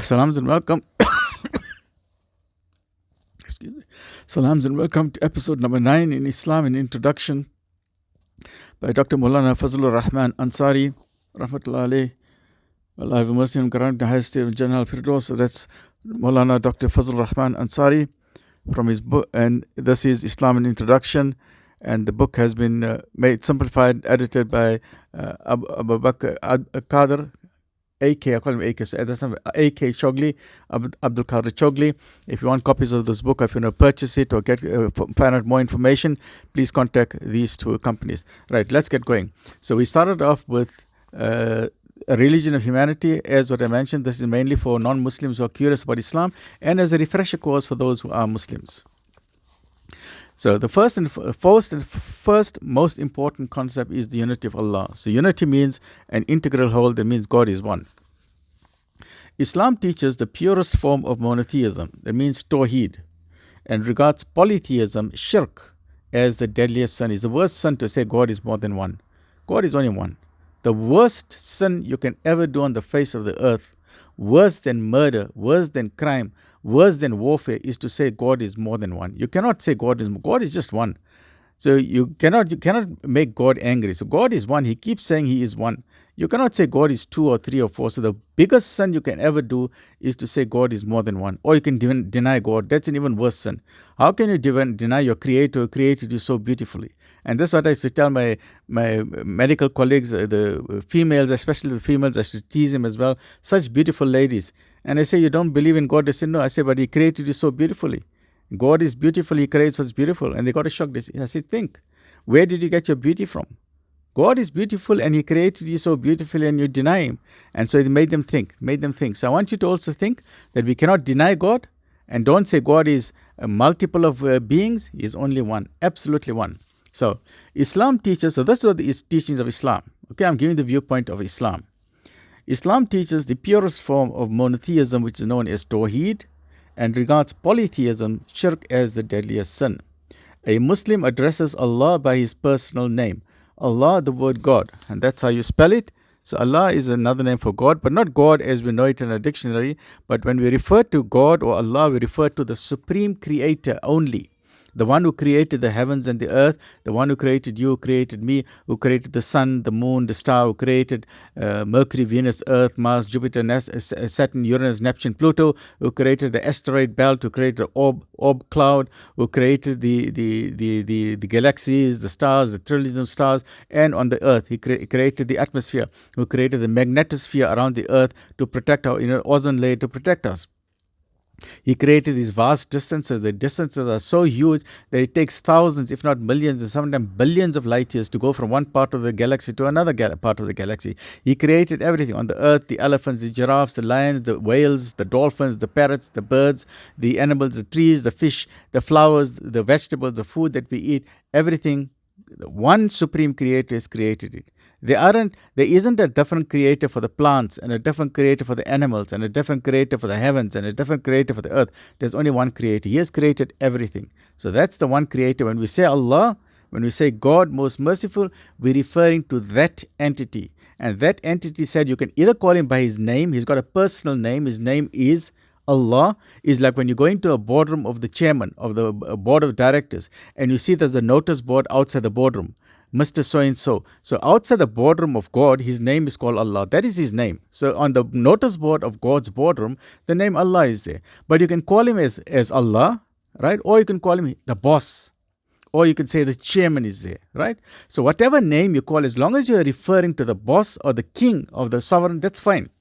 Salams and welcome. Excuse me. Salams and welcome to episode number 9 in Islam, an introduction by Dr. Maulana Fazlur Rahman Ansari, Rahmatullah alayh. Allah have mercy and grant the highest state of General Firdaus. That's Maulana Dr. Fazlur Rahman Ansari from his book, and this is Islam, an introduction. And the book has been made simplified, edited by Abu Bakr Kader. AK, I call him AK, so that's not AK Choughley, Abdul Kader Choughley. If you want copies of this book, if you want to purchase it or find out more information, please contact these two companies. Right, let's get going. So we started off with a religion of humanity. As what I mentioned, this is mainly for non-Muslims who are curious about Islam, and as a refresher course for those who are Muslims. So the first most important concept is the unity of Allah. So unity means an integral whole, that means God is one. Islam teaches the purest form of monotheism, that means tawheed, and regards polytheism, shirk, as the deadliest sin. Is the worst sin to say God is more than one. God is only one. The worst sin you can ever do on the face of the earth, worse than murder, worse than crime, worse than warfare, is to say God is more than one. You cannot say God is just one. So you cannot make God angry. So God is one. He keeps saying He is one. You cannot say God is 2 or 3 or 4. So the biggest sin you can ever do is to say God is more than one. Or you can deny God. That's an even worse sin. How can you deny your Creator who created you so beautifully? And that's what I used to tell my medical colleagues, the females, especially the females. I should tease them as well. Such beautiful ladies. And I say, you don't believe in God? They say, no. I say, but He created you so beautifully. God is beautiful. He creates us beautiful. And they got a shock. I said, think. Where did you get your beauty from? God is beautiful and He created you so beautifully, and you deny Him. And so it made them think. So I want you to also think that we cannot deny God, and don't say God is a multiple of beings. He is only one. Absolutely one. So Islam teaches, so this is the teachings of Islam. Okay, I'm giving the viewpoint of Islam. Islam teaches the purest form of monotheism, which is known as tawheed, and regards polytheism, shirk, as the deadliest sin. A Muslim addresses Allah by His personal name. Allah, the word God, and that's how you spell it. So Allah is another name for God, but not God as we know it in a dictionary. But when we refer to God or Allah, we refer to the supreme creator only. The one who created the heavens and the earth, the one who created you, created me, who created the sun, the moon, the star, who created Mercury, Venus, Earth, Mars, Jupiter, Saturn, Uranus, Neptune, Pluto, who created the asteroid belt, who created the orb cloud, who created the galaxies, the stars, the trillions of stars, and on the earth, He created the atmosphere, who created the magnetosphere around the earth to protect our ozone layer, to protect us. He created these vast distances. The distances are so huge that it takes thousands, if not millions, and sometimes billions of light years to go from one part of the galaxy to another part of the galaxy. He created everything on the earth: the elephants, the giraffes, the lions, the whales, the dolphins, the parrots, the birds, the animals, the trees, the fish, the flowers, the vegetables, the food that we eat. Everything, one supreme creator has created it. There isn't a different creator for the plants, and a different creator for the animals, and a different creator for the heavens, and a different creator for the earth. There's only one creator. He has created everything. So that's the one creator. When we say Allah, when we say God most merciful, we're referring to that entity. And that entity said you can either call Him by His name. He's got a personal name. His name is Allah. Is like when you go into a boardroom of the chairman of the board of directors, and you see there's a notice board outside the boardroom. Mr. So-and-so. So outside the boardroom of God, His name is called Allah. That is His name. So on the notice board of God's boardroom, the name Allah is there. But you can call Him as Allah, right? Or you can call Him the boss. Or you can say the chairman is there, right? So whatever name you call, as long as you're referring to the boss or the king of the sovereign, that's fine.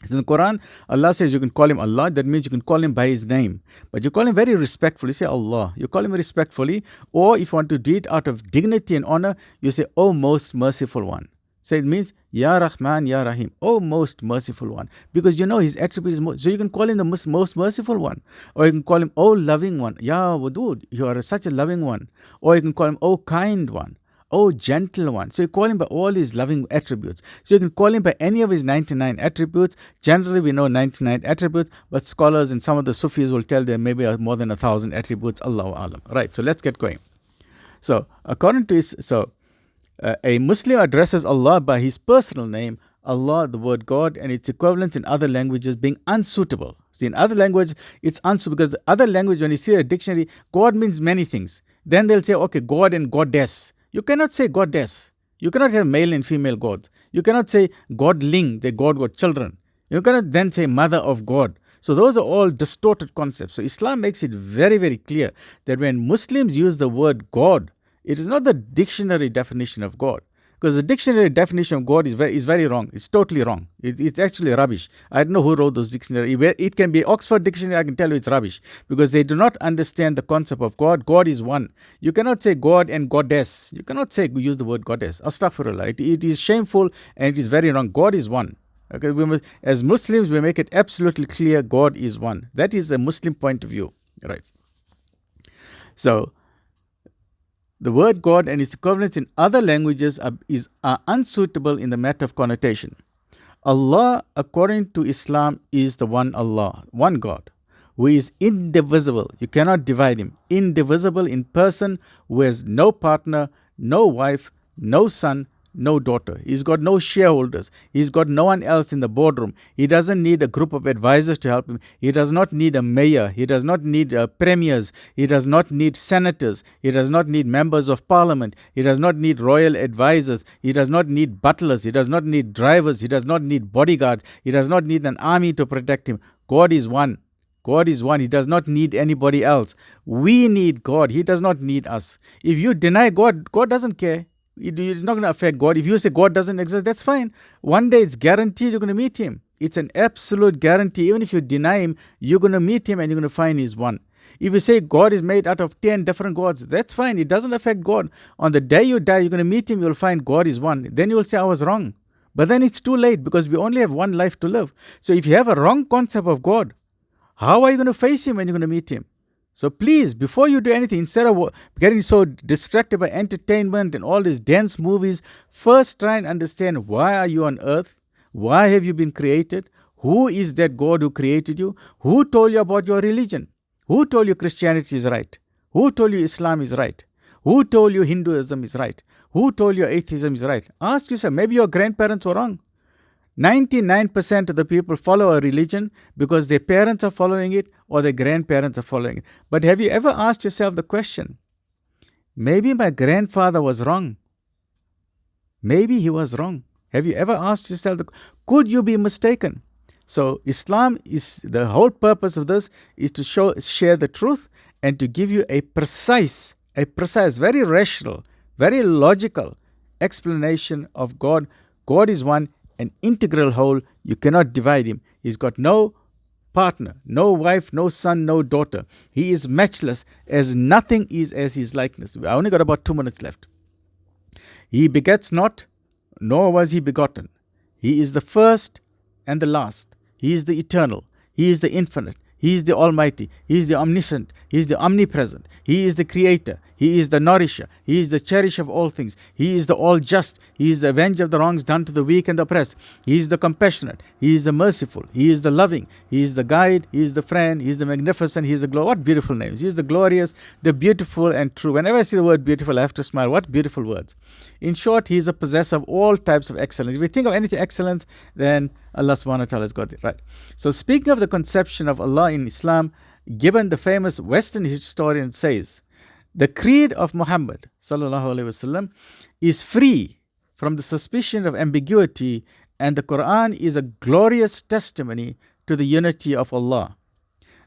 So in the Quran, Allah says you can call Him Allah. That means you can call Him by His name. But you call Him very respectfully. You say Allah. You call Him respectfully. Or if you want to do it out of dignity and honor, you say, Oh, most merciful one. So it means, Ya Rahman, Ya Rahim. Oh, most merciful one. Because you know His attribute is most. So you can call Him the most merciful one. Or you can call Him, Oh, loving one. Ya Wadud, you are such a loving one. Or you can call Him, Oh, kind one. Oh, gentle one. So you call Him by all His loving attributes. So you can call Him by any of His 99 attributes. Generally, we know 99 attributes, but scholars and some of the Sufis will tell there maybe more than 1,000 attributes. Allahu Alam. Right, so let's get going. So according to a Muslim addresses Allah by His personal name. Allah, the word God, and its equivalents in other languages being unsuitable. See, in other language, it's unsuitable because the other language, when you see a dictionary, God means many things. Then they'll say, okay, God and goddess. You cannot say goddess. You cannot have male and female gods. You cannot say godling, that God got children. You cannot then say mother of God. So those are all distorted concepts. So Islam makes it very, very clear that when Muslims use the word God, it is not the dictionary definition of God. Because the dictionary definition of God is very wrong. It's totally wrong. It's actually rubbish. I don't know who wrote those dictionaries. It can be Oxford Dictionary, I can tell you it's rubbish. Because they do not understand the concept of God. God is one. You cannot say God and goddess. You cannot use the word goddess. Astaghfirullah. It is shameful and it is very wrong. God is one. Okay, as Muslims, we make it absolutely clear God is one. That is a Muslim point of view. Right. So, the word God and its equivalents in other languages are unsuitable in the matter of connotation. Allah, according to Islam, is the one Allah, one God, who is indivisible. You cannot divide him. Indivisible in person, who has no partner, no wife, no son, no daughter. He's got no shareholders. He's got no one else in the boardroom. He doesn't need a group of advisors to help him. He does not need a mayor. He does not need premiers. He does not need senators. He does not need members of parliament. He does not need royal advisors. He does not need butlers. He does not need drivers. He does not need bodyguards. He does not need an army to protect him. God is one. God is one. He does not need anybody else. We need God. He does not need us. If you deny God, God doesn't care. It's not going to affect God. If you say God doesn't exist, that's fine. One day it's guaranteed you're going to meet him. It's an absolute guarantee. Even if you deny him, you're going to meet him and you're going to find he's one. If you say God is made out of 10 different gods, that's fine. It doesn't affect God. On the day you die, you're going to meet him, you'll find God is one. Then you will say, I was wrong. But then it's too late because we only have one life to live. So if you have a wrong concept of God, how are you going to face him when you're going to meet him? So please, before you do anything, instead of getting so distracted by entertainment and all these dense movies, first try and understand, why are you on earth? Why have you been created? Who is that God who created you? Who told you about your religion? Who told you Christianity is right? Who told you Islam is right? Who told you Hinduism is right? Who told you atheism is right? Ask yourself, maybe your grandparents were wrong. 99% of the people follow a religion because their parents are following it or their grandparents are following it. But have you ever asked yourself the question, maybe my grandfather was wrong? Maybe he was wrong. Have you ever asked yourself, could you be mistaken? So Islam is, the whole purpose of this is to share the truth and to give you a precise, very rational, very logical explanation of God. God is one, an integral whole. You cannot divide him. He's got no partner, no wife, no son, no daughter. He is matchless, as nothing is as his likeness. I only got about 2 minutes left. He begets not, nor was he begotten. He is the first and the last. He is the eternal. He is the infinite. He is the Almighty. He is the Omniscient. He is the Omnipresent. He is the Creator. He is the Nourisher. He is the Cherisher of all things. He is the All-Just. He is the Avenger of the wrongs done to the weak and the oppressed. He is the Compassionate. He is the Merciful. He is the Loving. He is the Guide. He is the Friend. He is the Magnificent. He is the What beautiful names. He is the Glorious, the Beautiful and True. Whenever I see the word beautiful, I have to smile. What beautiful words. In short, He is a possessor of all types of excellence. If we think of anything excellent, then Allah subhanahu wa ta'ala has got it right. So speaking of the conception of Allah in Islam, given the famous Western historian says, the creed of Muhammad sallallahu alaihi wasallam is free from the suspicion of ambiguity, and the Quran is a glorious testimony to the unity of Allah.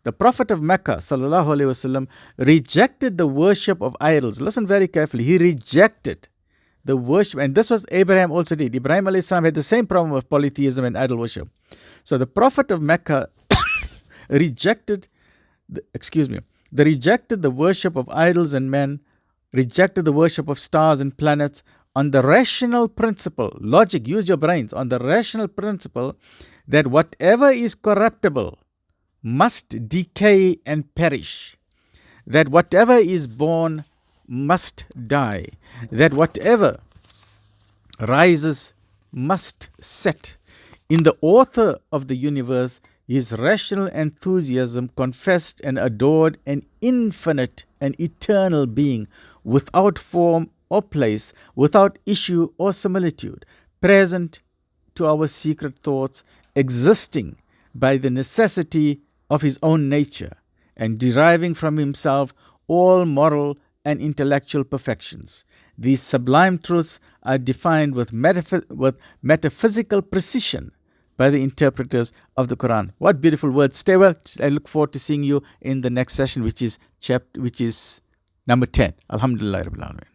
The Prophet of Mecca sallallahu alaihi wasallam rejected the worship of idols. Listen very carefully. He rejected the worship, and this was Abraham also did. Ibrahim alayhi salam had the same problem of polytheism and idol worship. So the Prophet of Mecca rejected the worship of idols and men, rejected the worship of stars and planets on the rational principle, logic, use your brains, on the rational principle that whatever is corruptible must decay and perish, that whatever is born must die, that whatever rises must set. In the author of the universe, his rational enthusiasm confessed and adored an infinite and eternal being, without form or place, without issue or similitude, present to our secret thoughts, existing by the necessity of his own nature, and deriving from himself all moral and intellectual perfections. These sublime truths are defined with metaphysical precision by the interpreters of the Quran. What beautiful words. Stay well. I look forward to seeing you in the next session, which is number 10. Alhamdulillah Rabbil Alameen.